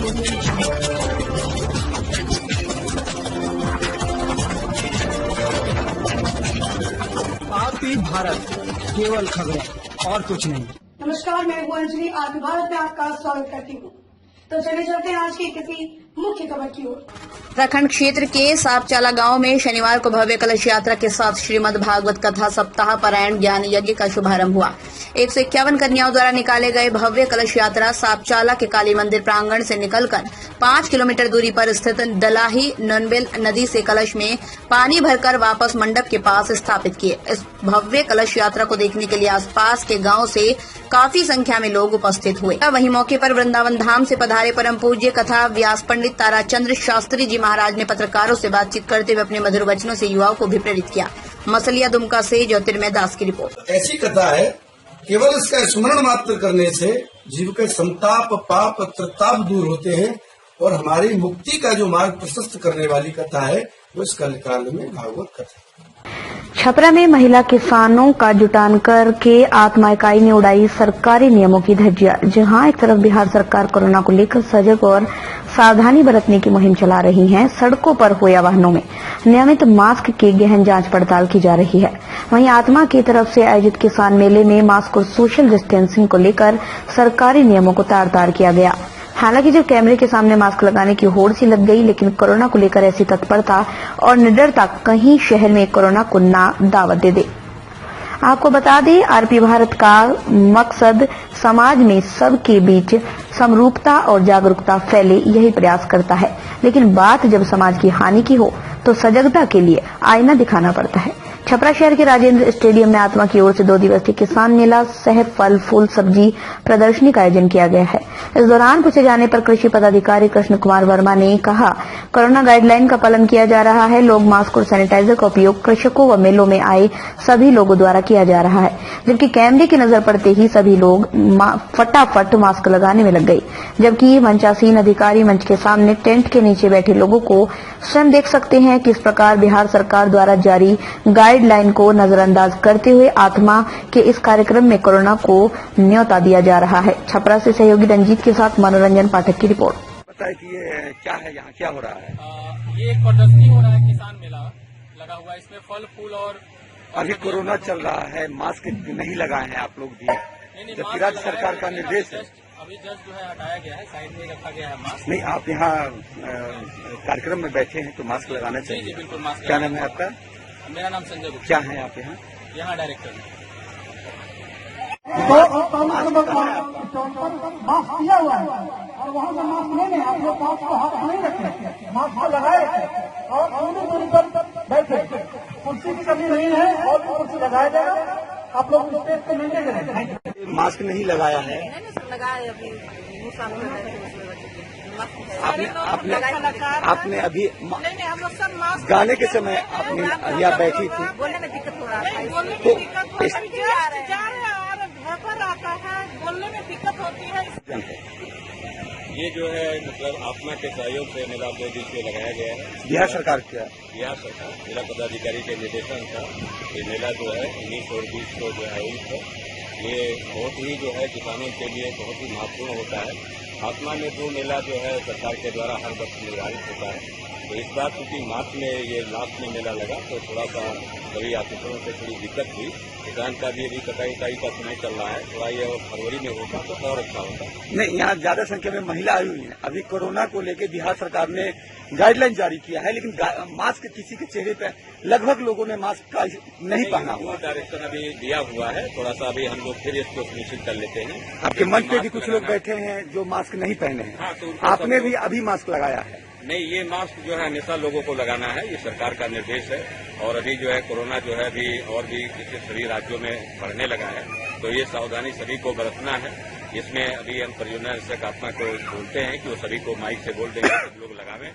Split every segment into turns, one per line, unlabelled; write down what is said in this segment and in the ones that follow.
RP Bharat, केवल खबरें और कुछ नहीं।
नमस्कार, मैं हूं अंजलि। आरपी भारत में आपका स्वागत करती हूं। तो चलिए चलते हैं आज की किसी मुख्य खबर की ओर।
प्रखंड क्षेत्र के सापचाला गांव में शनिवार को भव्य कलश यात्रा के साथ श्रीमद् भागवत कथा सप्ताह पारायण ज्ञान यज्ञ का शुभारंभ हुआ। 151 कन्याओं द्वारा निकाले गए भव्य कलश यात्रा सापचाला के काली मंदिर प्रांगण से निकलकर 5 किलोमीटर दूरी पर स्थित दलाही ननबेल नदी से कलश में पानी भरकर वापस मंडप के पास स्थापित किए। इस भव्य कलश यात्रा को देखने के लिए आसपास के गांव से काफी संख्या में लोग उपस्थित हुए। वहीं मौके पर वृंदावन धाम से पधारे परम पूज्य कथा व्यास पंडित ताराचंद्र शास्त्री जी महाराज ने पत्रकारों से बातचीत करते हुए अपने मधुर वचनों से युवाओं को भी प्रेरित किया। मसलिया दुमका से ज्योतिर्मय दास की रिपोर्ट।
ऐसी कथा है, केवल इसका स्मरण मात्र करने से जीव के संताप पाप त्रिताप दूर होते हैं और हमारी मुक्ति का जो मार्ग प्रशस्त करने वाली कथा है वो इस कलिकाल में भागवत कथा।
छपरा में महिला किसानों का जुटान करके आत्मा इकाई ने उड़ाई सरकारी नियमों की धज्जियां। जहां एक तरफ बिहार सरकार कोरोना को लेकर सजग और सावधानी बरतने की मुहिम चला रही है, सड़कों पर हो या वाहनों में नियमित मास्क की गहन जांच पड़ताल की जा रही है। वहीं आत्मा की तरफ से आयोजित किसान मेले में मास्क और सोशल डिस्टेंसिंग को लेकर सरकारी नियमों को तार तार किया गया। हालांकि जब कैमरे के सामने मास्क लगाने की होड़ सी लग गई, लेकिन कोरोना को लेकर ऐसी तत्परता और निडरता कहीं शहर में कोरोना को ना दावत दे दे। आपको बता दें, आरपी भारत का मकसद समाज में सबके बीच समरूपता और जागरूकता फैले, यही प्रयास करता है। लेकिन बात जब समाज की हानि की हो तो सजगता के लिए आईना दिखाना पड़ता है। छपरा शहर के राजेंद्र स्टेडियम में आत्मा की ओर से 2 दिवसीय किसान मेला सह फल फूल सब्जी प्रदर्शनी का आयोजन किया गया है। इस दौरान पूछे जाने पर कृषि पदाधिकारी कृष्ण कुमार वर्मा ने कहा, कोरोना गाइडलाइन का पालन किया जा रहा है। लोग मास्क और सैनिटाइजर का उपयोग कृषकों व मेलों में आए सभी लोगों द्वारा किया जा रहा है। जबकि कैमरे की नजर पड़ते ही सभी लोग फटाफट मास्क लगाने में लग गए। जबकि मंचासीन अधिकारी मंच के सामने टेंट के नीचे बैठे लोगों को स्वयं देख सकते हैं कि इस प्रकार बिहार सरकार द्वारा जारी गाइडलाइन को नजरअंदाज करते हुए आत्मा के इस कार्यक्रम में कोरोना को न्योता दिया जा रहा है। छपरा से सहयोगी रंजीत के साथ मनोरंजन पाठक की रिपोर्ट।
बताइए कि ये क्या है, यहाँ क्या हो रहा है?
ये एक प्रदर्शनी हो रहा है, किसान मेला लगा हुआ है। इसमें फल फूल और
अभी कोरोना चल रहा है, मास्क नहीं लगाए हैं आप लोग भी, जबकि राज्य सरकार का निर्देश है।
अभी जस्ट जो है हटाया गया है, साइड में रखा गया है मास्क।
नहीं, आप यहाँ कार्यक्रम में बैठे हैं तो मास्क लगाना चाहिए।
जी बिल्कुल मास्क।
क्या नाम है आपका?
मेरा नाम संजय गुप्ता।
क्या है आप
यहाँ डायरेक्टर है।
मास्क किया हुआ है और वहाँ से मास्क नहीं, आप लोग मास्क को हाथ नहीं रखें, मास्क को लगाए रखें और पूरी दूरी पर बैठे। कुर्सी की कमी नहीं है और कुर्सी लगाया जाएगा। आप लोग स्टेज पे नहीं करें।
मास्क नहीं लगाया है? आपने अभी
हम लोग सब मास्क
गाने के समय आपने यहाँ बैठी थी,
बोलने में दिक्कत हो रहा है। बोलने में
तो
दिक्कत हो रहा है, घर आता है, बोलने में दिक्कत होती है।
ये जो है मतलब आत्मा के सहयोग से मेला 2 दिवसीय लगाया गया है।
बिहार सरकार क्या?
बिहार सरकार जिला पदाधिकारी के निर्देशन का ये मेला जो है 19 और 20 को जो है ये बहुत ही जो है किसानों के लिए बहुत ही महत्वपूर्ण होता है। आत्मा में जो मेला जो है सरकार के द्वारा हर वर्ष निर्धारित होता है। तो इस बार क्योंकि मार्च में ये लास्ट में मेला लगा तो थोड़ा सा सभी ऑफिसरों से थोड़ी दिक्कत हुई। किसान का भी अभी कटाई का समय चल रहा है, थोड़ा ये और फरवरी में होता तो और अच्छा होता।
नहीं, यहाँ ज्यादा संख्या में महिला आई हुई है। अभी कोरोना को लेकर बिहार सरकार ने गाइडलाइन जारी किया है, लेकिन मास्क किसी के चेहरे पे लगभग लोगों ने मास्क का नहीं पहना हुआ।
डायरेक्शन अभी दिया हुआ है, थोड़ा सा अभी हम लोग फिर इसको सुनिश्चित कर लेते हैं।
आपके मंच पे भी कुछ लोग बैठे हैं जो मास्क नहीं पहने हैं।
हाँ, तो
आपने भी अभी मास्क लगाया है?
नहीं, ये मास्क जो है हमेशा लोगों को लगाना है, ये सरकार का निर्देश है। और अभी जो है कोरोना जो है अभी और भी सभी राज्यों में बढ़ने लगा है, तो ये सावधानी सभी को बरतना है। इसमें अभी हम परियोजना निदेशक आत्मा को बोलते हैं कि वो सभी को माइक से बोल देंगे, सब लोग लगावें।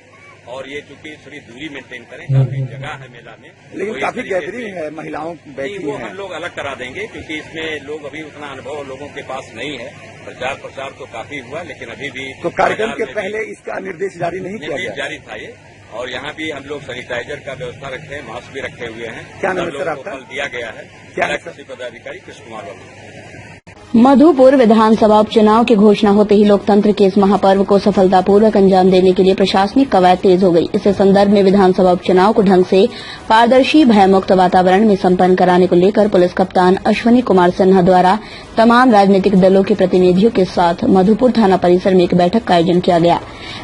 और ये चूंकि थोड़ी दूरी मेंटेन करें, काफी जगह है मेला में,
लेकिन काफी गैदरिंग है, महिलाओं बैठी
वो
हैं।
हम लोग अलग करा देंगे क्योंकि इसमें लोग अभी उतना अनुभव लोगों के पास नहीं है। प्रचार तो काफी हुआ, लेकिन अभी भी
तो कार्यक्रम के पहले इसका निर्देश जारी नहीं किया गया?
जारी था ये। और यहाँ भी हम लोग सैनिटाइजर का व्यवस्था रखे हैं, मास्क भी रखे हुए हैं।
क्या नाम है सर आपका?
फल दिया गया है।
क्या है
कृषि पदाधिकारी कृष्ण कुमार वर्मा।
मधुपुर विधानसभा उपचुनाव की घोषणा होते ही लोकतंत्र के इस महापर्व को सफलतापूर्वक अंजाम देने के लिए प्रशासनिक कवायद तेज हो गई। इस संदर्भ में विधानसभा उपचुनाव को ढंग से पारदर्शी भयमुक्त वातावरण में संपन्न कराने को लेकर पुलिस कप्तान अश्वनी कुमार सिन्हा द्वारा तमाम राजनीतिक दलों के प्रतिनिधियों के साथ मधुपुर थाना परिसर में एक बैठक का आयोजन किया गया।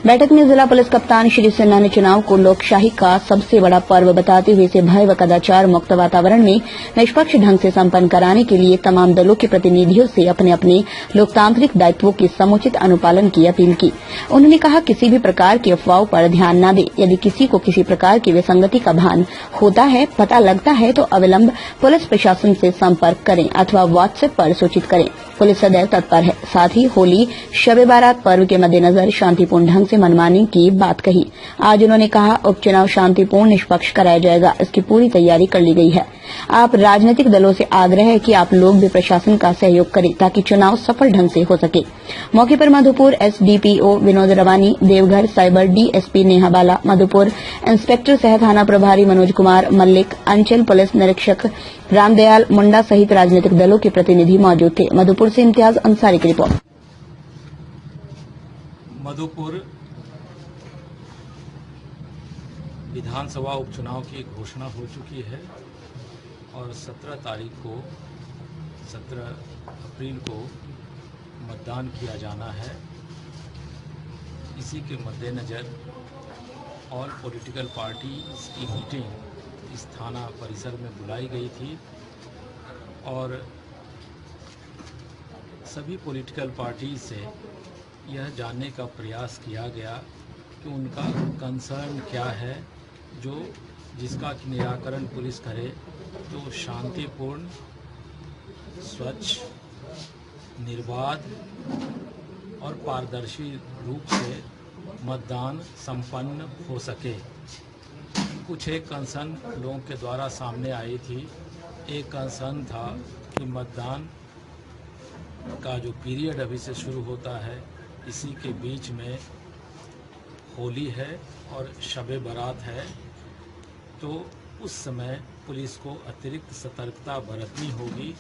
बैठक में जिला पुलिस कप्तान श्री सिन्हा ने चुनाव को लोकशाही का सबसे बड़ा पर्व बताते हुए इसे भय व कदाचार मुक्त वातावरण में निष्पक्ष ढंग से संपन्न कराने के लिए तमाम दलों के प्रतिनिधियों से अपने अपने लोकतांत्रिक दायित्वों के समुचित अनुपालन की अपील की। उन्होंने कहा, किसी भी प्रकार की अफवाहों पर ध्यान न दें। यदि किसी को किसी प्रकार की विसंगति का भान होता है, पता लगता है तो अविलंब पुलिस प्रशासन से संपर्क करें अथवा व्हाट्सएप पर सूचित करें। पुलिस सदैव तत्पर है। साथ ही होली शब बारात पर्व के मद्देनजर शांतिपूर्ण ढंग से मनवाने की बात कही। आज उन्होंने कहा, उपचुनाव शांतिपूर्ण निष्पक्ष कराया जाएगा, इसकी पूरी तैयारी कर ली गई है। आप राजनीतिक दलों से आग्रह है कि आप लोग भी प्रशासन का सहयोग करें ताकि चुनाव सफल ढंग से हो सके। मौके पर मधुपुर एसडीपीओ विनोद रवानी, देवघर साइबर डीएसपी नेहा बाला, मधुपुर इंस्पेक्टर सह थाना प्रभारी मनोज कुमार मल्लिक, अंचल पुलिस निरीक्षक रामदयाल मुंडा सहित राजनीतिक दलों के प्रतिनिधि मौजूद थे। मधुपुर से इम्तियाज अंसारी की रिपोर्ट।
मधुपुर विधानसभा उपचुनाव की घोषणा हो चुकी है और 17 अप्रैल को मतदान किया जाना है। इसी के मद्देनजर ऑल पॉलिटिकल पार्टीज की मीटिंग इस थाना परिसर में बुलाई गई थी और सभी पॉलिटिकल पार्टी से यह जानने का प्रयास किया गया कि उनका कंसर्न क्या है, जिसका निराकरण पुलिस करे तो शांतिपूर्ण, स्वच्छ, निर्बाध और पारदर्शी रूप से मतदान संपन्न हो सके। कुछ एक कंसर्न लोगों के द्वारा सामने आई थी। एक कंसर्न था कि मतदान का जो पीरियड अभी से शुरू होता है, इसी के बीच में होली है और शबे बारात है, तो उस समय पुलिस को अतिरिक्त सतर्कता बरतनी होगी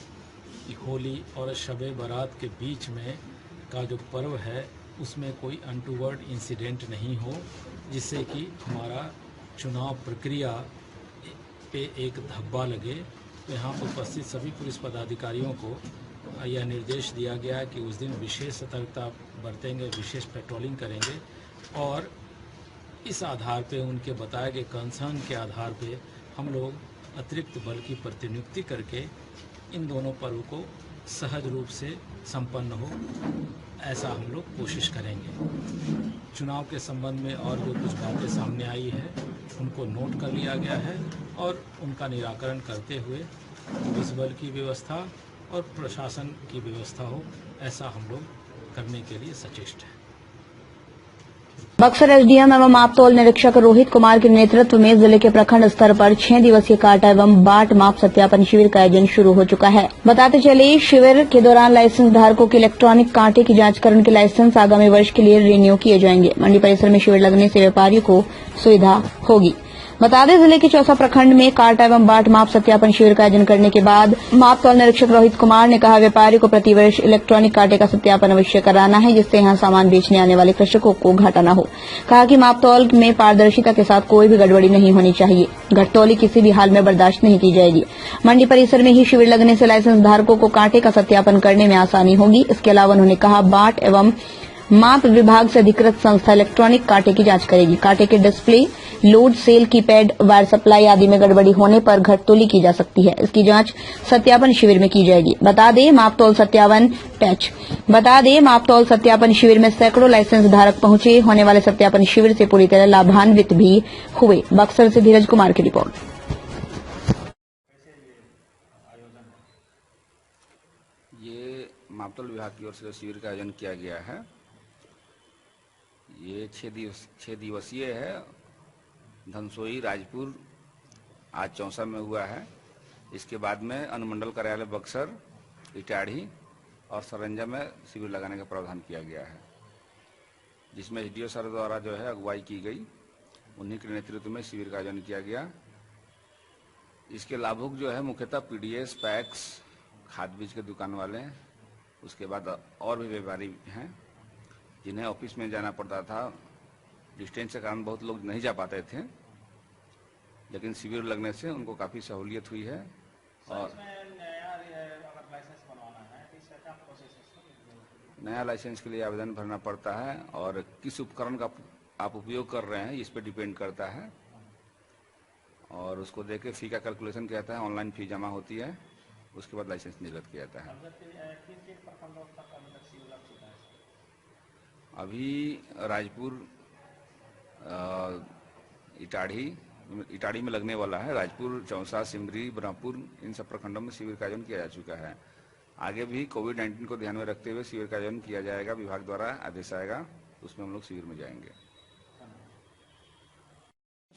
कि होली और शबे बारात के बीच में का जो पर्व है उसमें कोई अनटूवर्ड इंसिडेंट नहीं हो, जिससे कि हमारा चुनाव प्रक्रिया पे एक धब्बा लगे। तो यहाँ पर उपस्थित सभी पुलिस पदाधिकारियों को यह निर्देश दिया गया कि उस दिन विशेष सतर्कता बरतेंगे, विशेष पेट्रोलिंग करेंगे और इस आधार पे उनके बताए गए कंसर्न के आधार पे हम लोग अतिरिक्त बल की प्रतिनियुक्ति करके इन दोनों पर्व को सहज रूप से संपन्न हो, ऐसा हम लोग कोशिश करेंगे। चुनाव के संबंध में और जो कुछ बातें सामने आई है उनको नोट कर लिया गया है और उनका निराकरण करते हुए पुलिस बल की व्यवस्था और प्रशासन की व्यवस्था हो, ऐसा हम लोग करने के लिए सचेष्ट हैं।
बक्सर एसडीएम एवं आबतौल निरीक्षक रोहित कुमार के नेतृत्व में जिले के प्रखंड स्तर पर 6 दिवसीय कांटा एवं बाट माप सत्यापन शिविर का आयोजन शुरू हो चुका है। बताते चले, शिविर के दौरान लाइसेंस धारकों के इलेक्ट्रॉनिक कांटे की जांचकरण के लाइसेंस आगामी वर्ष के लिए रिन्यू किए जाएंगे। मंडी परिसर में शिविर लगने से व्यापारियों को सुविधा होगी। बता दें, जिले के चौसा प्रखंड में कांटा एवं बाट माप सत्यापन शिविर का आयोजन करने के बाद माप तौल निरीक्षक रोहित कुमार ने कहा, व्यापारियों को प्रतिवर्ष इलेक्ट्रॉनिक कांटे का सत्यापन अवश्य कराना है, जिससे यहां सामान बेचने आने वाले कृषकों को घाटा न हो। कहा कि माप तौल में पारदर्शिता के साथ कोई भी गड़बड़ी नहीं होनी चाहिए। घटतौली किसी भी हाल में बर्दाश्त नहीं की जाएगी। मंडी परिसर में ही शिविर लगने से लाइसेंस धारकों को कांटे का सत्यापन करने में आसानी होगी। इसके अलावा उन्होंने कहा, बाट एवं माप विभाग से अधिकृत संस्था इलेक्ट्रॉनिक कांटे की जांच करेगी। कांटे के display, load, cell keypad, wire supply आदि में गड़बड़ी होने पर घटतौली की जा सकती है। इसकी जांच सत्यापन शिविर में की जाएगी। बता दें, मापतौल सत्यापन शिविर में सैकड़ों लाइसेंस धारक पहुंचे। होने वाले सत्यापन शिविर से पूरी तरह लाभान्वित भी हुए। बक्सर से धीरज कुमार की रिपोर्ट।
ये मापतौल विभाग की ओर से शिविर का आयोजन किया गया है। ये 6 दिवसीय है। धनसोई, राजपुर, आज चौसा में हुआ है। इसके बाद में अनुमंडल कार्यालय बक्सर, इटाढ़ी और सरंजा में शिविर लगाने का प्रावधान किया गया है, जिसमें एसडीओ सर द्वारा जो है अगुवाई की गई। उन्हीं के नेतृत्व में शिविर का आयोजन किया गया। इसके लाभुक जो है मुख्यतः पीडीएस, पैक्स, खाद बीज के दुकान वाले, उसके बाद और भी व्यापारी हैं जिन्हें ऑफिस में जाना पड़ता था। डिस्टेंस के कारण बहुत लोग नहीं जा पाते थे, लेकिन शिविर लगने से उनको काफ़ी सहूलियत हुई है। और नया लाइसेंस के लिए आवेदन भरना पड़ता है और किस उपकरण का आप उपयोग कर रहे हैं इस पर डिपेंड करता है, और उसको देख के फी का कैलकुलेशन किया जाता है। ऑनलाइन फी जमा होती है, उसके बाद लाइसेंस निर्गत किया जाता है। अभी राजपुर, इटाढ़ी में लगने वाला है। राजपुर, चौसा, सिमरी, ब्रह्मपुर, इन सब प्रखंडों में शिविर का आयोजन किया जा चुका है। आगे भी कोविड-19 को ध्यान में रखते हुए शिविर का आयोजन किया जाएगा। विभाग द्वारा आदेश आएगा, उसमें हम लोग शिविर में जाएंगे।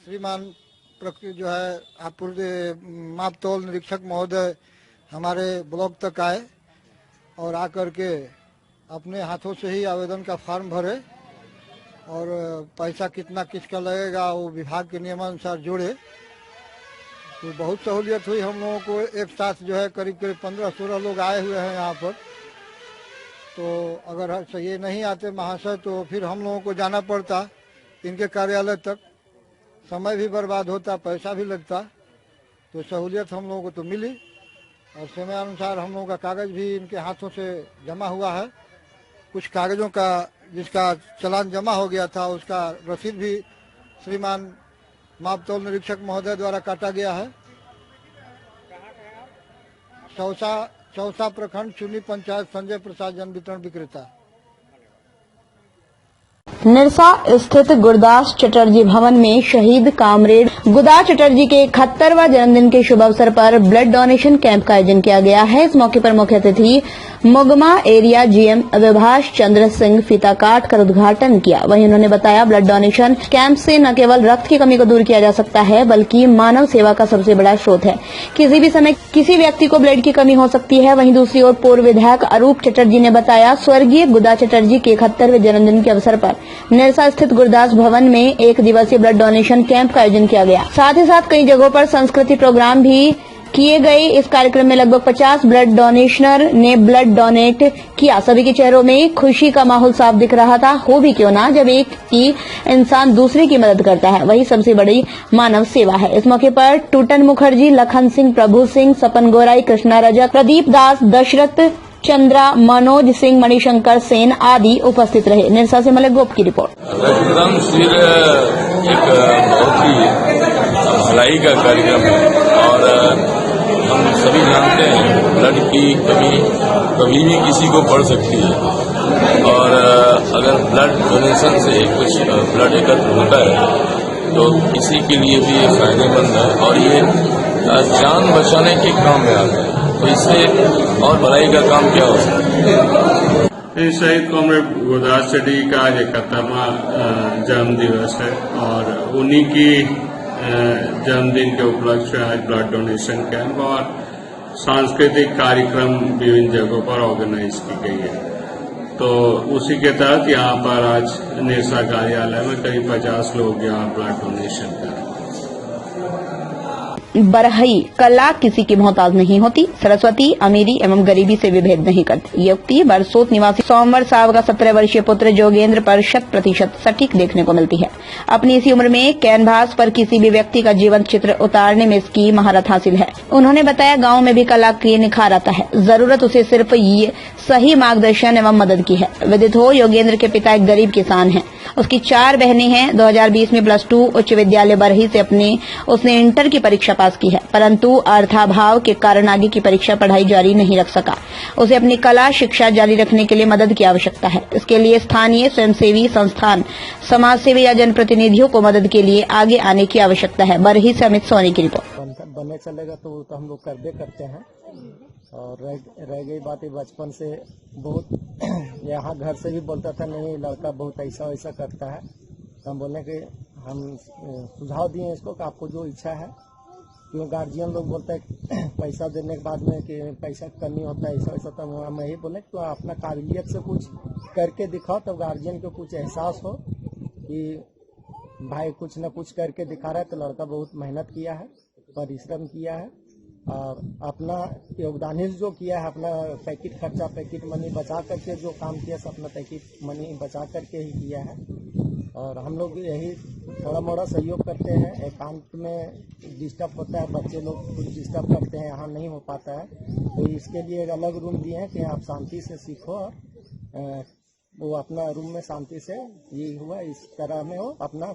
श्रीमान जो है आपूर्ति मापतौल निरीक्षक महोदय हमारे ब्लॉक तक आए और आकर के अपने हाथों से ही आवेदन का फॉर्म भरे और पैसा कितना किसका लगेगा वो विभाग के नियमानुसार जोड़े। तो बहुत सहूलियत हुई हम लोगों को। एक साथ जो है करीब 15-16 लोग आए हुए हैं यहाँ पर। तो अगर ये नहीं आते महाशय तो फिर हम लोगों को जाना पड़ता इनके कार्यालय तक, समय भी बर्बाद होता, पैसा भी लगता। तो सहूलियत हम लोगों को तो मिली और समय अनुसार हम लोगों का कागज भी इनके हाथों से जमा हुआ है। कुछ कागजों का जिसका चालान जमा हो गया था उसका रसीद भी श्रीमान मापतौल निरीक्षक महोदय द्वारा काटा गया है। चौसा प्रखंड चुनी पंचायत संजय प्रसाद जन वितरण विक्रेता।
निरसा स्थित गुरदास चटर्जी भवन में शहीद कामरेड गुरदास चटर्जी के 71वां जन्मदिन के शुभ अवसर पर ब्लड डोनेशन कैंप का आयोजन किया गया है। इस मौके पर मुख्य अतिथि मुगमा एरिया जीएम विभाष चंद्र सिंह फीता काट कर उद्घाटन किया। वहीं उन्होंने बताया ब्लड डोनेशन कैंप से न केवल रक्त की कमी को दूर किया जा सकता है बल्कि मानव सेवा का सबसे बड़ा स्रोत है। किसी भी समय किसी व्यक्ति को ब्लड की कमी हो सकती है। वहीं दूसरी ओर पूर्व विधायक अरूप चटर्जी ने बताया स्वर्गीय गुरदास चटर्जी के 71वें जन्मदिन के अवसर पर निरसा स्थित गुरदास भवन में 1 दिवसीय ब्लड डोनेशन कैंप का आयोजन किया गया। साथ ही साथ कई जगहों पर सांस्कृतिक प्रोग्राम भी किए गए। इस कार्यक्रम में लगभग 50 ब्लड डोनेशनर ने ब्लड डोनेट किया। सभी के चेहरों में खुशी का माहौल साफ दिख रहा था। हो भी क्यों ना, जब एक ही इंसान दूसरे की मदद करता है वही सबसे बड़ी मानव सेवा है। इस मौके पर टूटन मुखर्जी, लखन सिंह, प्रभु सिंह, सपन गोराई, कृष्णा रजक, प्रदीप दास, दशरथ चंद्रा, मनोज सिंह, मणिशंकर सेन आदि उपस्थित रहे। निरसा से मलिक गोप की रिपोर्ट।
रक्तदान शिविर एक बहुत ही भलाई का कार्यक्रम है और हम सभी जानते हैं ब्लड की कमी कभी भी किसी को पड़ सकती है और अगर ब्लड डोनेशन से कुछ ब्लड एकत्र होता है तो किसी के लिए भी ये फायदेमंद है और ये जान बचाने के काम में आता है। तो इससे और भलाई का काम क्या हो सकता है।
शहीद कॉमरेड गुरदास चटर्जी का आज 71वां जन्म दिवस है और उन्हीं की जन्मदिन के उपलक्ष्य में आज ब्लड डोनेशन कैंप और सांस्कृतिक कार्यक्रम विभिन्न जगहों पर ऑर्गेनाइज की गई है। तो उसी के तहत यहाँ पर आज निरसा कार्यालय में करीब 50 लोग यहाँ ब्लड डोनेशन कर रहे हैं।
बरहई कला किसी की मोहताज नहीं होती, सरस्वती अमीरी एवं गरीबी से विभेद नहीं करती। ये उक्ति बरसोत निवासी सोमवर साहब का 17 वर्षीय पुत्र जोगेंद्र पर 100% सटीक देखने को मिलती है। अपनी इसी उम्र में कैनवास पर किसी भी व्यक्ति का जीवन चित्र उतारने में इसकी महारत हासिल है। उन्होंने बताया गांव में भी कला की निखार आता है, जरूरत उसे सिर्फ ये सही मार्गदर्शन एवं मदद की है। विदित हो योगेंद्र के पिता एक गरीब किसान हैं। उसकी 4 बहनें हैं। 2020 में +2 उच्च विद्यालय बरही से उसने इंटर की परीक्षा पास की है, परंतु अर्थाभाव के कारण आगे की परीक्षा पढ़ाई जारी नहीं रख सका। उसे अपनी कला शिक्षा जारी रखने के लिए मदद की आवश्यकता है। इसके लिए स्थानीय स्वयंसेवी संस्थान, समाजसेवी या जनप्रतिनिधियों को मदद के लिए आगे आने की आवश्यकता है। बरही से अमित सोनी की रिपोर्ट।
बनने चलेगा तो हम लोग करते हैं और रह गई बात बचपन से बहुत यहाँ घर से भी बोलता था नहीं लड़का बहुत ऐसा वैसा करता है। हम बोलने के हम सुझाव दिए इसको कि आपको जो इच्छा है, क्यों गार्जियन लोग बोलते हैं पैसा देने के बाद में कि पैसा कमी होता है ऐसा वैसा, तो हम यही बोले तो अपना काबिलियत से कुछ करके दिखाओ तब गार्जियन को कुछ एहसास हो कि भाई कुछ न कुछ करके दिखा रहा है। तो लड़का बहुत मेहनत किया है, परिश्रम किया है और अपना योगदान ही जो किया है, अपना पैकेट खर्चा, पैकेट मनी बचा करके जो काम किया है, अपना पैकेट मनी बचा करके ही किया है। और हम लोग यही थोड़ा मोड़ा सहयोग करते हैं। एकांत में डिस्टर्ब होता है, बच्चे लोग कुछ डिस्टर्ब करते हैं, यहाँ नहीं हो पाता है, तो इसके लिए एक अलग रूम दिए हैं कि आप शांति से सीखो और वो अपना रूम में शांति से ये हुआ, इस तरह में वो अपना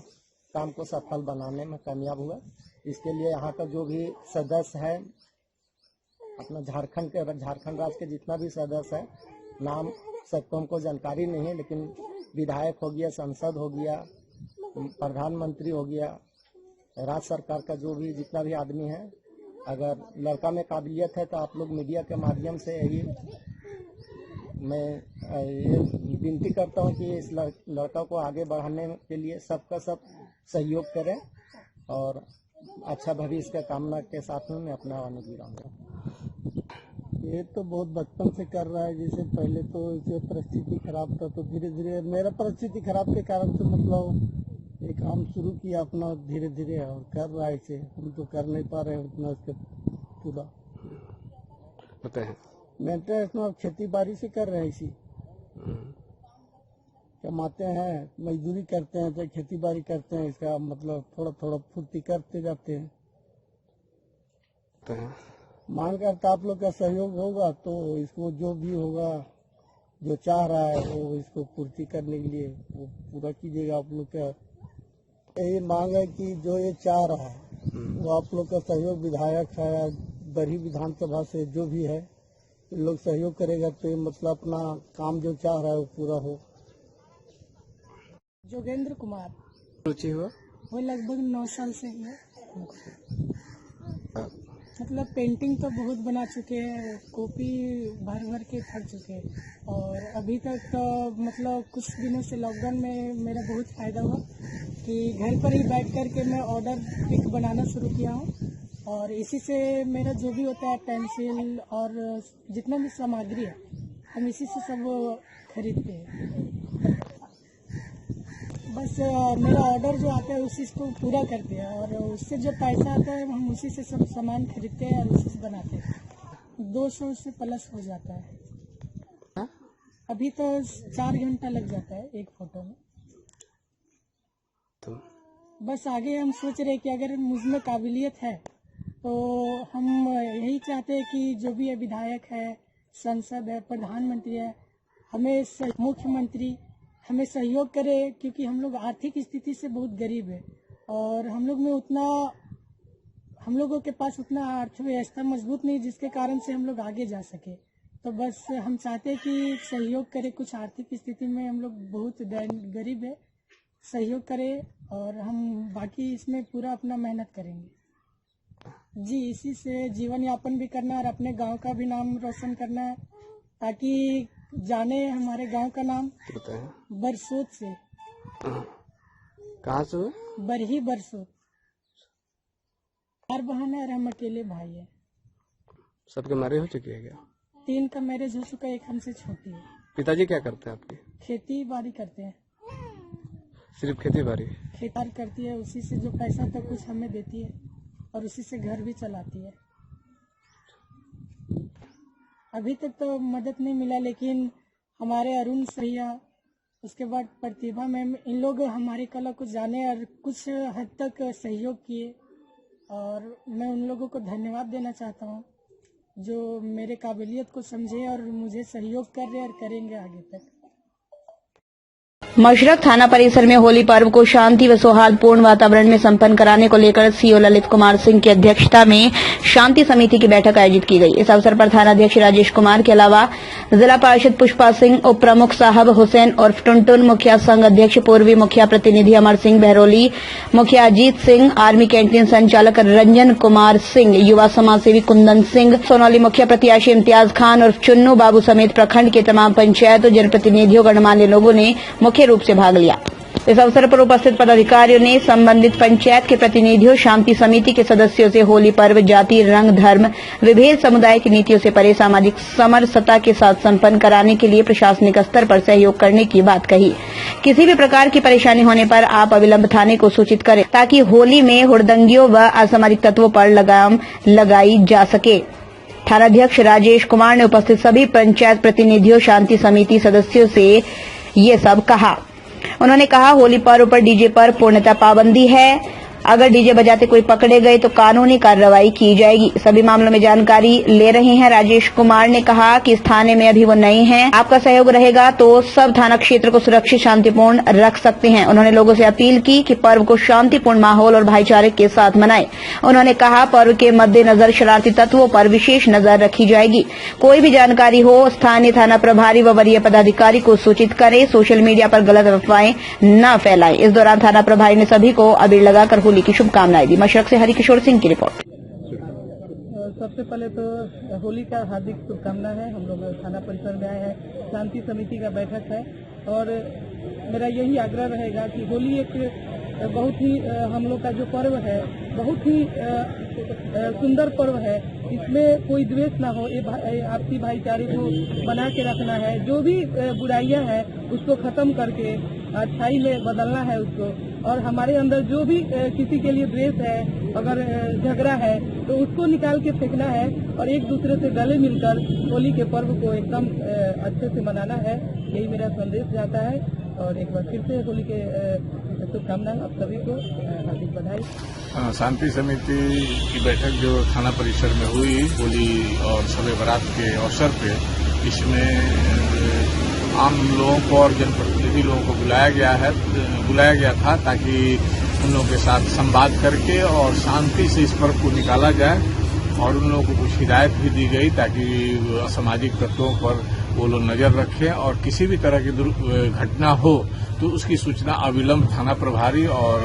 काम को सफल बनाने में कामयाब हुआ। इसके लिए यहाँ का जो भी सदस्य है, अपना झारखंड राज्य के जितना भी सदस्य है, नाम सबको हमको जानकारी नहीं है, लेकिन विधायक हो गया, सांसद हो गया, प्रधानमंत्री हो गया, राज्य सरकार का जो भी जितना भी आदमी है, अगर लड़का में काबिलियत है तो आप लोग मीडिया के माध्यम से यही मैं ये विनती करता हूँ कि इस लड़का को आगे बढ़ाने के लिए सबका सब सहयोग करें और अच्छा भविष्य का कामना के साथ में मैं अपना अनुरोध गिराऊंगा। ये तो बहुत बचपन से कर रहा है। जैसे पहले तो जो परिस्थिति खराब था, तो धीरे धीरे मेरा परिस्थिति खराब के कारण से मतलब ये काम शुरू किया अपना धीरे धीरे, और कर रहा है इसे। हम तो कर नहीं पा रहे हैं उतना उसके पूरा
पता है।
मेंटेनेंस में खेती बाड़ी से कर रहे हैं, इसी कमाते हैं, मजदूरी करते हैं, चाहे खेती बाड़ी करते हैं, इसका मतलब थोड़ा थोड़ा फुर्ती करते जाते हैं। मांग करता आप लोग का सहयोग होगा तो इसको जो भी होगा, जो चाह रहा है वो इसको पूर्ति करने के लिए वो पूरा कीजिएगा। आप लोग का यही मांग है कि जो ये चाह रहा है वो आप लोग का सहयोग, विधायक है, बड़ी विधानसभा से जो भी है, लोग सहयोग करेगा तो मतलब अपना काम जो चाह रहा है वो पूरा हो।
जोगेंद्र कुमार
रुचि हुआ
वो लगभग 9 साल से ही है। मतलब पेंटिंग तो बहुत बना चुके हैं, कॉपी भर भर के थक चुके हैं, और अभी तक तो मतलब कुछ दिनों से लॉकडाउन में मेरा बहुत फायदा हुआ कि घर पर ही बैठ कर के मैं ऑर्डर पिक बनाना शुरू किया हूँ, और इसी से मेरा जो भी होता है पेंसिल और जितना भी सामग्री है हम इसी से सब खरीदते हैं। बस मेरा ऑर्डर जो आता है उसी को पूरा करते हैं, और उससे जो पैसा आता है हम उसी से सब सामान खरीदते हैं और उसी से बनाते हैं। 200 से प्लस हो जाता है। अभी तो 4 घंटा लग जाता है एक फोटो में। बस आगे हम सोच रहे हैं कि अगर मुझमें काबिलियत है तो हम यही चाहते हैं कि जो भी है, विधायक है, संसद है, प्रधानमंत्री है, हमें मुख्यमंत्री हमें सहयोग करे, क्योंकि हम लोग आर्थिक स्थिति से बहुत गरीब है और हम लोगों के पास उतना अर्थव्यवस्था मजबूत नहीं जिसके कारण से हम लोग आगे जा सके। तो बस हम चाहते हैं कि सहयोग करे। कुछ आर्थिक स्थिति में हम लोग बहुत गरीब है, सहयोग करे और हम बाकी इसमें पूरा अपना मेहनत करेंगे। जी, इसी से जीवन यापन भी करना और अपने गांव का भी नाम रोशन करना है, ताकि जाने हमारे गांव का नाम। बरसोत से।
कहाँ से?
बरही बरसोत। 4 बहन है और हम अकेले भाई है।
सबके मैरिज हो चुकी है क्या?
3 का मैरिज हो चुका है, एक हमसे छोटी है।
पिताजी क्या करते हैं आपके?
खेती बाड़ी करते हैं।
सिर्फ खेती बाड़ी?
खेती करती है, उसी से जो पैसा तो कुछ हमें देती है और उसी से घर भी चलाती है। अभी तक तो मदद नहीं मिला, लेकिन हमारे अरुण सहिया, उसके बाद प्रतिभा मैम, इन लोग हमारी कला को जाने और कुछ हद तक सहयोग किए, और मैं उन लोगों को धन्यवाद देना चाहता हूँ जो मेरे काबिलियत को समझे और मुझे सहयोग कर रहे और करेंगे आगे तक।
मशरक थाना परिसर में होली पर्व को शांति व सौहार्दपूर्ण वातावरण में संपन्न कराने को लेकर सीओ ललित कुमार सिंह की अध्यक्षता में शांति समिति की बैठक आयोजित की गई। इस अवसर पर थानाध्यक्ष राजेश कुमार के अलावा जिला पार्षद पुष्पा सिंह, उप प्रमुख साहब हुसैन उर्फ टुनटुन, मुखिया संघ अध्यक्ष पूर्वी मुखिया प्रतिनिधि अमर सिंह बहरोली, मुखिया अजीत सिंह, आर्मी कैंटीन संचालक रंजन कुमार सिंह, युवा समाज सेवी कुंदन सिंह, सोनौली मुखिया प्रत्याशी इम्तियाज खान उर्फ चुन्नू बाबू समेत प्रखंड के तमाम पंचायत और जनप्रतिनिधियों गणमान्य लोगों ने मुख्य रूप से भाग लिया। इस अवसर पर उपस्थित पदाधिकारियों ने संबंधित पंचायत के प्रतिनिधियों, शांति समिति के सदस्यों से होली पर्व जाति, रंग, धर्म, विभेद, समुदाय की नीतियों से परे सामाजिक समरसता के साथ संपन्न कराने के लिए प्रशासनिक स्तर पर सहयोग करने की बात कही। किसी भी प्रकार की परेशानी होने पर आप अविलंब थाने को सूचित करें ताकि होली में हुड़दंगियों व असामाजिक तत्वों पर लगाम लगाई जा सके। थानाध्यक्ष राजेश कुमार ने उपस्थित सभी पंचायत प्रतिनिधियों, शांति समिति सदस्यों से ये सब कहा। उन्होंने कहा, होली पर्व पर डीजे पर पूर्णतः पाबंदी है। अगर डीजे बजाते कोई पकड़े गए तो कानूनी कार्रवाई की जाएगी। सभी मामलों में जानकारी ले रहे हैं। राजेश कुमार ने कहा कि इस थाने में अभी वो नए हैं, आपका सहयोग रहेगा तो सब थाना क्षेत्र को सुरक्षित, शांतिपूर्ण रख सकते हैं। उन्होंने लोगों से अपील की कि पर्व को शांतिपूर्ण माहौल और भाईचारे के साथ मनाएं। उन्होंने कहा, पर्व के मद्देनजर शरारती तत्वों पर विशेष नजर रखी जाएगी। कोई भी जानकारी हो स्थानीय थाना प्रभारी व वरीय पदाधिकारी को सूचित करें। सोशल मीडिया पर गलत अफवाहें न फैलाएं। इस दौरान थाना प्रभारी ने सभी को अबीर लगाकर होली की शुभकामनाएं दी। मशरक से हरिकिशोर सिंह की रिपोर्ट।
सबसे पहले तो होली का हार्दिक शुभकामना है। हम लोग थाना परिसर में आए हैं, शांति समिति का बैठक है और मेरा यही आग्रह रहेगा कि होली एक बहुत ही हम लोग का जो पर्व है बहुत ही सुंदर पर्व है। इसमें कोई द्वेष ना हो, ये आपसी भाईचारे को बना के रखना है। जो भी बुराइयां हैं उसको खत्म करके अच्छाई में बदलना है उसको। और हमारे अंदर जो भी किसी के लिए द्वेष है, अगर झगड़ा है तो उसको निकाल के फेंकना है और एक दूसरे से गले मिलकर होली के पर्व को एकदम अच्छे से मनाना है। यही मेरा संदेश जाता है और एक बार फिर से होली के शुभकामनाएं आप सभी को, हार्दिक बधाई।
शांति समिति की बैठक जो थाना परिसर में हुई होली और शब बारात के अवसर पे, इसमें आम लोगों को और जनप्रतिनिधि लोगों को बुलाया गया था ताकि उन लोगों के साथ संवाद करके और शांति से इस पर्व को निकाला जाए। और उन लोगों को कुछ हिदायत भी दी गई ताकि असामाजिक तत्वों पर वो लोग नजर रखें और किसी भी तरह की घटना हो तो उसकी सूचना अविलंब थाना प्रभारी और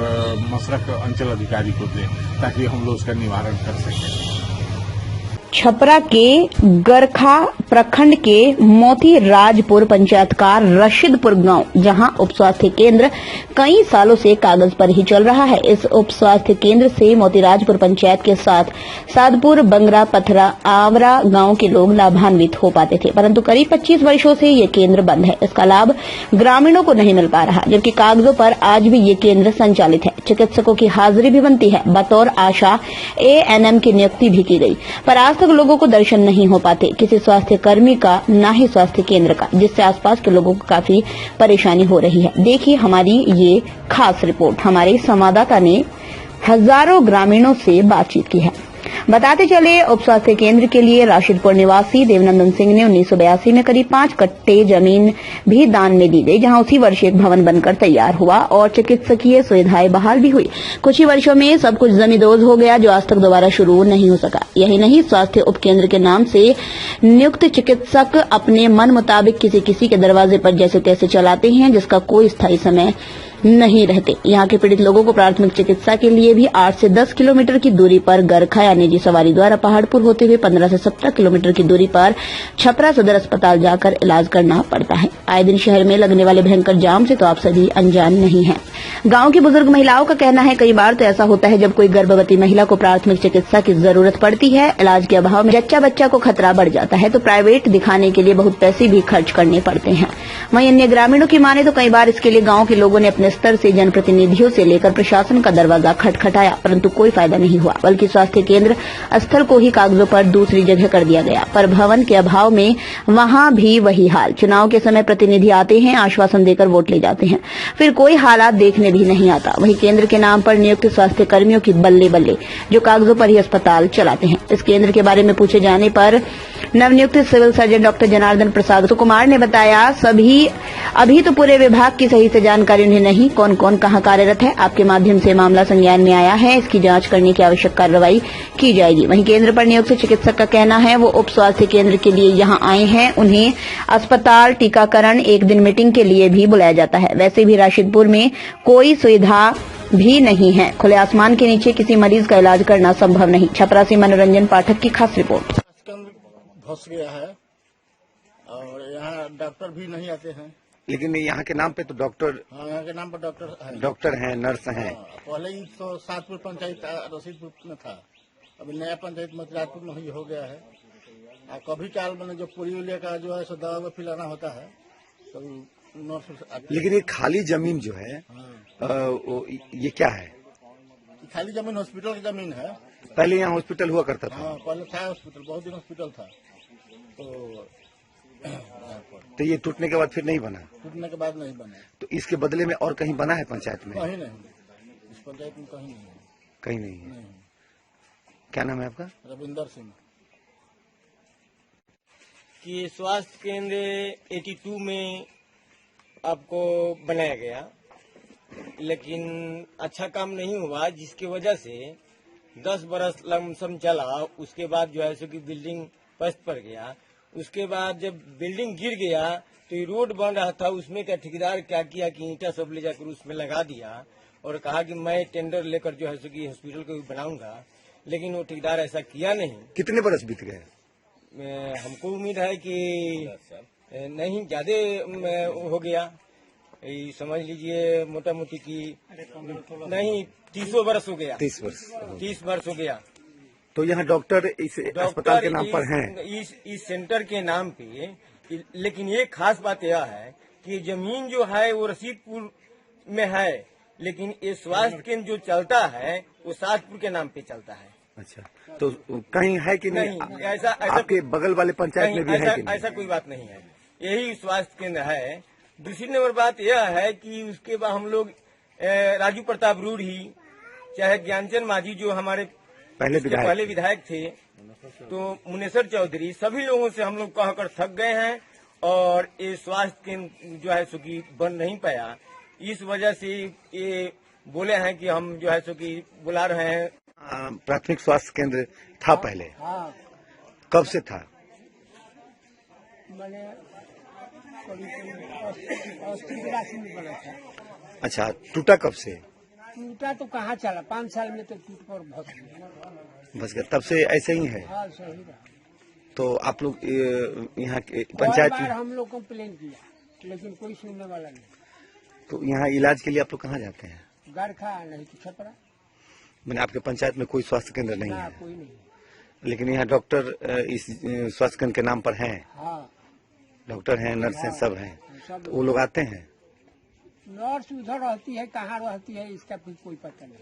मशरक अंचल अधिकारी को दें ताकि हम लोग उसका निवारण कर सकें।
छपरा के गरखा प्रखंड के मोती राजपुर पंचायत का रशीदपुर गांव, जहां उप स्वास्थ्य केंद्र कई सालों से कागज पर ही चल रहा है। इस उप स्वास्थ्य केंद्र से मोती राजपुर पंचायत के साथ सादपुर, बंगरा, पथरा, आवरा गांव के लोग लाभान्वित हो पाते थे, परंतु करीब 25 वर्षों से ये केंद्र बंद है। इसका लाभ ग्रामीणों को नहीं मिल पा रहा, जबकि कागजों पर आज भी ये केंद्र संचालित है। चिकित्सकों की हाजिरी भी बनती है। बतौर आशा ANM की नियुक्ति भी की गई, पर आज तक लोगों को दर्शन नहीं हो पाते, किसी स्वास्थ्य कर्मी का, न ही स्वास्थ्य केंद्र का, जिससे आसपास के लोगों को काफी परेशानी हो रही है। देखिए हमारी ये खास रिपोर्ट। हमारे संवाददाता ने हजारों ग्रामीणों से बातचीत की है। बताते चले, उप स्वास्थ्य केंद्र के लिए राशिदपुर निवासी देवनंदन सिंह ने 1982 में करीब 5 कट्टे जमीन भी दान में दी गई, जहां उसी वर्ष एक भवन बनकर तैयार हुआ और चिकित्सकीय सुविधाएं बहाल भी हुई। कुछ ही वर्षों में सब कुछ जमींदोज हो गया, जो आज तक दोबारा शुरू नहीं हो सका। यही नहीं, स्वास्थ्य उप केंद्र के नाम से नियुक्त चिकित्सक अपने मन मुताबिक किसी के दरवाजे पर जैसे तैसे चलाते हैं, जिसका कोई स्थायी समय नहीं रहते। यहाँ के पीड़ित लोगों को प्राथमिक चिकित्सा के लिए भी 8 से 10 किलोमीटर की दूरी पर गरखा या निजी सवारी द्वारा पहाड़पुर होते हुए 15 से 17 किलोमीटर की दूरी पर छपरा सदर अस्पताल जाकर इलाज करना पड़ता है। आए दिन शहर में लगने वाले भयंकर जाम से तो आप सभी अनजान नहीं हैं। गांव की बुजुर्ग महिलाओं का कहना है, कई बार तो ऐसा होता है जब कोई गर्भवती महिला को प्राथमिक चिकित्सा की जरूरत पड़ती है, इलाज के अभाव में जच्चा बच्चा को खतरा बढ़ जाता है तो प्राइवेट दिखाने के लिए बहुत पैसे भी खर्च करने पड़ते हैं। वहीं अन्य ग्रामीणों की माने तो कई बार इसके लिए गांव के लोगों ने अपने स्तर से जनप्रतिनिधियों से लेकर प्रशासन का दरवाजा खटखटाया, परंतु कोई फायदा नहीं हुआ। बल्कि स्वास्थ्य केंद्र स्थल को ही कागजों पर दूसरी जगह कर दिया गया, पर भवन के अभाव में वहां भी वही हाल। चुनाव के समय प्रतिनिधि आते हैं, आश्वासन देकर वोट ले जाते हैं, फिर कोई हालात देखने भी नहीं आता। वही केंद्र के नाम पर नियुक्त स्वास्थ्य कर्मियों की बल्ले बल्ले, जो कागजों पर ही अस्पताल चलाते हैं। इस केंद्र के बारे में पूछे जाने पर नवनियुक्त सिविल सर्जन डॉक्टर जनार्दन प्रसाद कुमार ने बताया, अभी तो पूरे विभाग की सही से जानकारी उन्हें नहीं, कौन कौन कहां कार्यरत है। आपके माध्यम से मामला संज्ञान में आया है, इसकी जांच करने की आवश्यक कार्रवाई की जाएगी। वहीं केंद्र पर नियुक्त चिकित्सक का कहना है, वो उप स्वास्थ्य केंद्र के लिए यहां आए हैं, उन्हें अस्पताल, टीकाकरण, एक दिन मीटिंग के लिए भी बुलाया जाता है। वैसे भी राशिदपुर में कोई सुविधा भी नहीं है, खुले आसमान के नीचे किसी मरीज का इलाज करना संभव नहीं। छपरा से मनोरंजन पाठक की खास रिपोर्ट।
धस गया है और यहाँ डॉक्टर भी नहीं आते हैं,
लेकिन यहाँ के नाम पे तो डॉक्टर,
हाँ, यहाँ के नाम पर
डॉक्टर हैं, नर्स हैं।
पहले ही तो सातपुर पंचायत रसीदपुर में था, अभी नया पंचायत मथुरापुर में ही हो गया है। और कभी काल मैंने जो पोलियो का जो है सो दवा पिलाना होता है तो नर्स।
लेकिन ये खाली जमीन जो है ये क्या है?
खाली जमीन हॉस्पिटल की जमीन है।
पहले यहाँ हॉस्पिटल हुआ करता था?
हाँ, पहले था हॉस्पिटल, बहुत दिन हॉस्पिटल था।
तो ये टूटने के बाद फिर नहीं बना?
टूटने के बाद नहीं बना।
तो इसके बदले में और कहीं बना है पंचायत में?
कहीं नहीं, इस पंचायत में कहीं नहीं है।
कहीं नहीं है। क्या नाम है आपका?
रविंदर सिंह।
कि स्वास्थ्य केंद्र 82 में आपको बनाया गया, लेकिन अच्छा काम नहीं हुआ, जिसकी वजह से 10 बरस लमसम चला। उसके बाद जो है सो कि बिल्डिंग पस्त पर गया। उसके बाद जब बिल्डिंग गिर गया तो ये रोड बन रहा था, उसमें का ठेकेदार क्या किया कि ईंटा सब ले जाकर उसमें लगा दिया और कहा कि मैं टेंडर लेकर जो है सो कि हॉस्पिटल को बनाऊंगा, लेकिन वो ठेकेदार ऐसा किया नहीं।
कितने बरस बीत गए?
हमको उम्मीद है कि नहीं, ज्यादा हो गया, समझ लीजिए मोटा मोटी की नहीं 30 वर्ष हो गया।
30
वर्ष हो गया।
तो यहाँ डॉक्टर इस अस्पताल के नाम पर हैं?
इस सेंटर के नाम पे। लेकिन ये खास बात यह है कि जमीन जो है वो रसीदपुर में है, लेकिन ये स्वास्थ्य केंद्र जो चलता है वो सातपुर के नाम पे चलता है।
अच्छा, तो कहीं है कि नहीं?
ऐसा
आपके बगल वाले पंचायत में भी है कि नहीं?
ऐसा कोई बात नहीं है, यही स्वास्थ्य केंद्र है। दूसरी नंबर बात यह है कि उसके बाद हम लोग राजू प्रताप रूढ़ी, चाहे ज्ञानचंद माझी जो हमारे पहले विधायक थे, तो मुनेसर चौधरी, सभी लोगों से हम लोग कहकर थक गए हैं और ये स्वास्थ्य केंद्र जो है सो कि बन नहीं पाया। इस वजह से ये बोले हैं कि हम जो है सो कि बुला रहे हैं।
प्राथमिक स्वास्थ्य केंद्र था पहले? कब से था?
मैंने 80 में बना था।
अच्छा, टूटा कब से?
टूटा तो कहाँ चला, 5 साल में तो टूट कर
बस गया। तब से ऐसे ही है?
हाँ, सही रहा।
तो आप लोग यहाँ के पंचायत में?
हम लोग कंप्लेन किया, लेकिन कोई सुनने वाला नहीं।
तो यहाँ इलाज के लिए आप लोग कहाँ जाते हैं?
गरखा नहीं तो छपरा।
मैंने आपके पंचायत में कोई स्वास्थ्य केंद्र नहीं है?
कोई नहीं।
लेकिन यहाँ डॉक्टर इस स्वास्थ्य केंद्र के नाम पर हैं?
हाँ,
डॉक्टर हैं, नर्स हैं, सब हैं। तो वो लोग आते हैं?
नर्स उधर रहती है, कहाँ रहती है इसका कोई पता नहीं।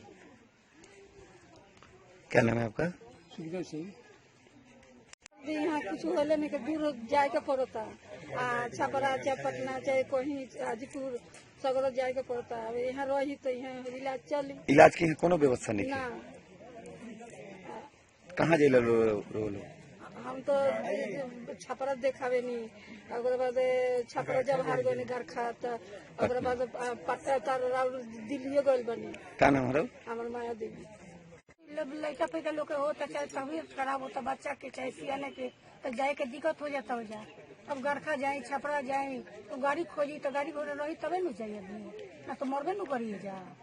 क्या नाम है आपका?
सुखदेव सिंह।
यहाँ कुछ होले में दूर जाए के पड़ता, छपरा चाहे पटना चाहे कहीं हाजीपुर सगरो जाए के पड़ता है। यहाँ रही तो यहाँ इलाज चली।
इलाज की कोनो व्यवस्था नहीं
ना।
कहाँ जाए लोग?
हम तो छपरा देखावे नहीं, अगर बाद छपरा जब हार गए घर खा, तो अगर बाद पट्टा तार दिल्ली गए बनी।
क्या नाम है?
हमार माया देवी। लड़का पैदा लोग होता, चाहे तबीयत खराब होता बच्चा के चाहे सियाने के, तो जाए के दिक्कत हो जाता हो जाए। अब गरखा जाए, छपरा जाए तो गाड़ी खोजी, तो गाड़ी घोड़ा रही तबे न चाहिए आदमी, ना तो मरबे न करिए जा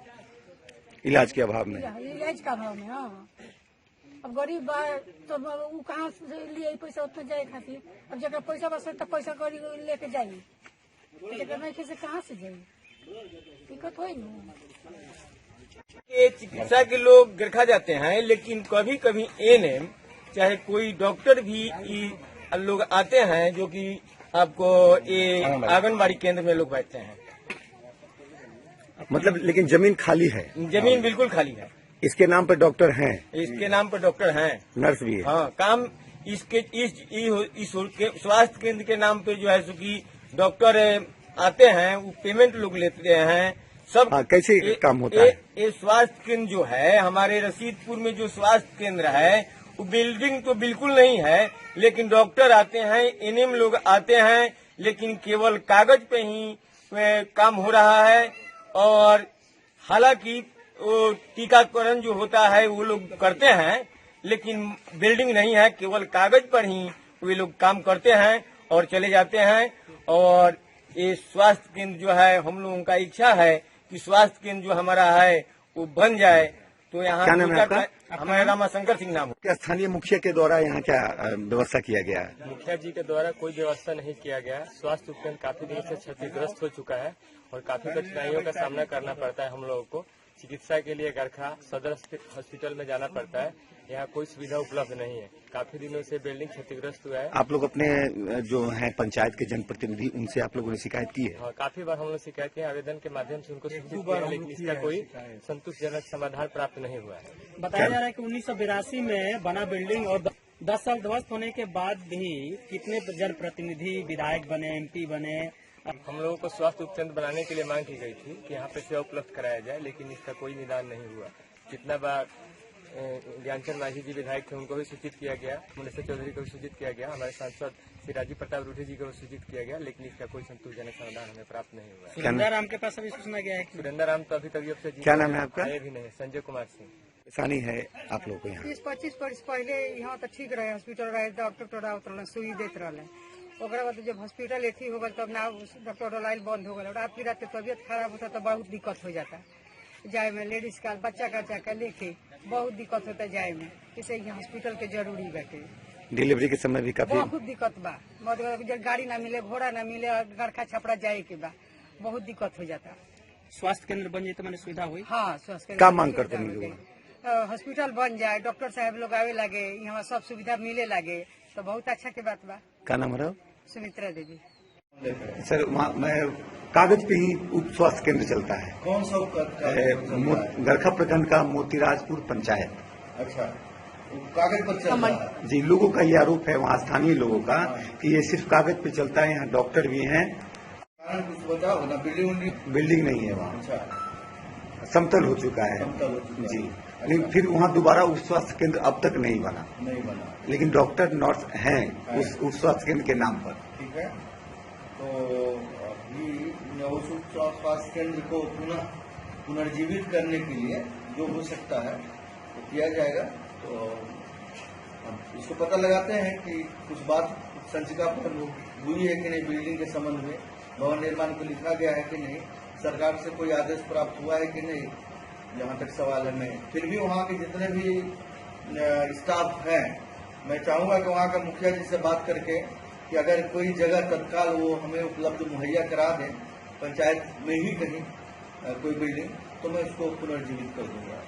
इलाज के अभाव में।
इलाज का अभाव में। हाँ, अब गरीब बा तो वो कहाँ से लिए पैसा उतना जाए खातिर। अब जगह पैसा बस तो पैसा गरीब लेके जाये, जगह नहीं से कहाँ से जाये, दिक्कत हो न।
चिकित्सा के लोग गरखा जाते हैं, लेकिन कभी कभी एएनएम चाहे कोई डॉक्टर भी लोग आते हैं, जो कि आपको ये आंगनबाड़ी केंद्र में लोग बैठते हैं।
मतलब लेकिन जमीन खाली है?
जमीन बिल्कुल खाली है।
इसके नाम पर डॉक्टर हैं?
इसके नाम पर डॉक्टर हैं,
नर्स भी है।
हाँ, काम इसके इस स्वास्थ्य केंद्र के नाम पे जो है सो कि डॉक्टर आते हैं, वो पेमेंट लोग लेते हैं सब।
कैसे काम होता है?
ये स्वास्थ्य केंद्र जो है हमारे रसीदपुर में जो स्वास्थ्य केंद्र है, वो बिल्डिंग तो बिल्कुल नहीं है, लेकिन डॉक्टर आते हैं, एएनएम लोग आते हैं, लेकिन केवल कागज पे ही काम हो रहा है। और हालांकि वो टीकाकरण जो होता है वो लोग करते हैं, लेकिन बिल्डिंग नहीं है, केवल कागज पर ही वे लोग काम करते हैं और चले जाते हैं। और ये स्वास्थ्य केंद्र जो है, हम लोगों का इच्छा है कि स्वास्थ्य केंद्र जो हमारा है वो बन जाए तो यहाँ
क्या नाम है आपका?
हमारा रामाशंकर सिंह नाम है।
क्या स्थानीय मुखिया के द्वारा यहाँ क्या व्यवस्था किया गया है?
मुखिया जी के द्वारा कोई व्यवस्था नहीं किया गया। स्वास्थ्य उपकेंद्र काफी दिन से क्षतिग्रस्त हो चुका है और काफी कठिनाइयों का सामना करना पड़ता है हम लोगों को। चिकित्सा के लिए गरखा सदर हॉस्पिटल में जाना पड़ता है। यहाँ कोई सुविधा उपलब्ध नहीं है। काफी दिनों से बिल्डिंग क्षतिग्रस्त हुआ है।
आप लोग अपने जो है पंचायत के जनप्रतिनिधि उनसे आप लोगों ने शिकायत की है?
हाँ, काफी बार हम लोग शिकायत किए, आवेदन के माध्यम से उनको सूचित किया है, लेकिन इसका कोई संतोषजनक समाधान प्राप्त नहीं हुआ है।
बताया जा रहा है कि 1982 में बना बिल्डिंग और 10 साल ध्वस्त होने के बाद भी कितने जनप्रतिनिधि विधायक बने, MP बने।
हम लोगों को स्वास्थ्य उपकेंद्र बनाने के लिए मांग की गई थी कि यहाँ पे सेवा उपलब्ध कराया जाए, लेकिन इसका कोई निदान नहीं हुआ। कितना बार ज्ञानचंद माझी जी विधायक थे, उनको भी सूचित किया गया, मुनेश्वर चौधरी को भी सूचित किया गया, हमारे सांसद श्री राजीव प्रताप रूढ़ी जी को भी सूचित किया गया, लेकिन इसका कोई संतोषजनक समाधान हमें प्राप्त नहीं हुआ।
सुरेंद्र राम के पास अभी सूचना गया है?
सुरेंद्र राम तो अभी तक से
क्या नाम है आपका?
भी नहीं, संजय कुमार सिंह।
परेशानी है आप लोग को यहाँ?
20-25 वर्ष पहले यहाँ तो ठीक रहे, हॉस्पिटल रहे, डॉक्टर उतर सुई देते रहे। ओकरा बाद जब हॉस्पिटल एथी हो गल तब ना डॉक्टर लाइल बंद हो गल। रात की रात तबियत खराब होता तो बहुत दिक्कत हो जाता जाए में। लेडीज का बच्चा का लेके बहुत दिक्कत होता जाए में, इसलिए हॉस्पिटल के जरूरी बैठे।
डिलीवरी के समय भी काफी
बहुत दिक्कत बा, मतलब गाड़ी ना मिले, घोड़ा ना मिले, गरखा छपड़ा जाए के बा बहुत दिक्कत हो जाता।
स्वास्थ्य केंद्र बन जाए तो मैंने सुविधा हुई।
हाँ, स्वास्थ्य
क्या मांग करते हैं?
हॉस्पिटल बन जाए, डॉक्टर साहब लोग आवे लगे, यहाँ सब सुविधा मिले लगे तो बहुत अच्छा के बात बा।
क्या नाम है?
सुमित्रा देवी।
सर मैं कागज पे ही उप स्वास्थ्य केंद्र चलता है।
कौन सा
गरखा प्रखंड का मोतीराजपुर पंचायत।
अच्छा, कागज पर चलता है?
जी, लोगों का ये आरोप है वहाँ स्थानीय लोगों का कि ये सिर्फ कागज पे चलता है। यहाँ डॉक्टर भी हैं।
कारण कुछ बताओ ना,
बिल्डिंग नहीं है वहाँ।
अच्छा,
समतल हो चुका है जी। लेकिन फिर वहाँ दोबारा उप स्वास्थ्य केंद्र अब तक नहीं बना, लेकिन डॉक्टर नर्स हैं उस उप स्वास्थ्य केंद्र के नाम पर।
ठीक है, तो अभी उस उप स्वास्थ्य केंद्र को पुनर्जीवित करने के लिए जो हो सकता है तो किया जाएगा। तो हम इसको पता लगाते हैं कि कुछ बात संचिका पर हुई है कि नहीं, बिल्डिंग के संबंध में भवन निर्माण को लिखा गया है कि नहीं, सरकार से कोई आदेश प्राप्त हुआ है कि नहीं, जहाँ तक सवाल है। मैं फिर भी वहाँ के जितने भी स्टाफ हैं, मैं चाहूंगा कि वहाँ का मुखिया जी से बात करके कि अगर कोई जगह तत्काल वो हमें उपलब्ध मुहैया करा दें, पंचायत में ही कहीं कोई बिल्डिंग, तो मैं उसको पुनर्जीवित कर दूंगा।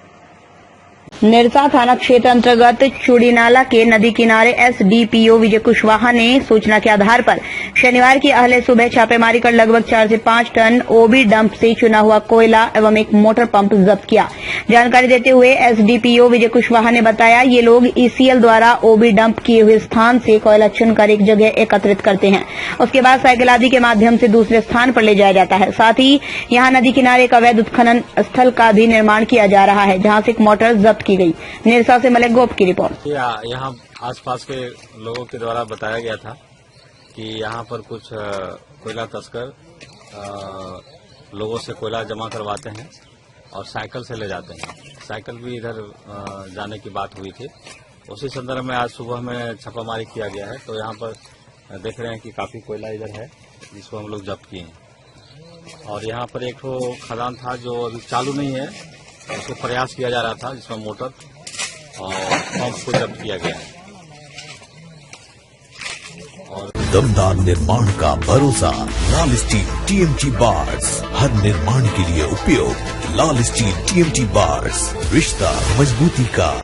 निरसा थाना क्षेत्र अंतर्गत चूड़ीनाला के नदी किनारे SDPO विजय कुशवाहा ने सूचना के आधार पर शनिवार की अहले सुबह छापेमारी कर लगभग 4 से 5 टन OB डंप से चुना हुआ कोयला एवं एक मोटर पंप जब्त किया। जानकारी देते हुए SDPO विजय कुशवाहा ने बताया, ये लोग ECL द्वारा OB डंप किए हुए स्थान से कोयला चुनकर एक जगह एकत्रित करते हैं। उसके बाद साइकिल आदि के माध्यम से दूसरे स्थान पर ले जाया जाता है। साथ ही यहां नदी किनारे एक अवैध उत्खनन स्थल का भी निर्माण किया जा रहा है, जहां से एक मोटर जब्त की गई। निरसा से मलिक गोप की रिपोर्ट।
यहाँ आसपास के लोगों के द्वारा बताया गया था कि यहाँ पर कुछ कोयला तस्कर लोगों से कोयला जमा करवाते हैं और साइकिल से ले जाते हैं। साइकिल भी इधर जाने की बात हुई थी। उसी संदर्भ में आज सुबह में छापामारी किया गया है। तो यहाँ पर देख रहे हैं कि काफी कोयला इधर है, जिसको हम लोग जब्त किए हैं। और यहाँ पर एक खदान था जो अभी चालू नहीं है, उसको प्रयास किया जा रहा था, जिसमें मोटर और पंप को जब्त किया गया है। और
दमदार निर्माण का भरोसा लाल स्टील TMT बार्स, हर निर्माण के लिए उपयोग। लाल स्टील TMT बार्स, रिश्ता मजबूती का।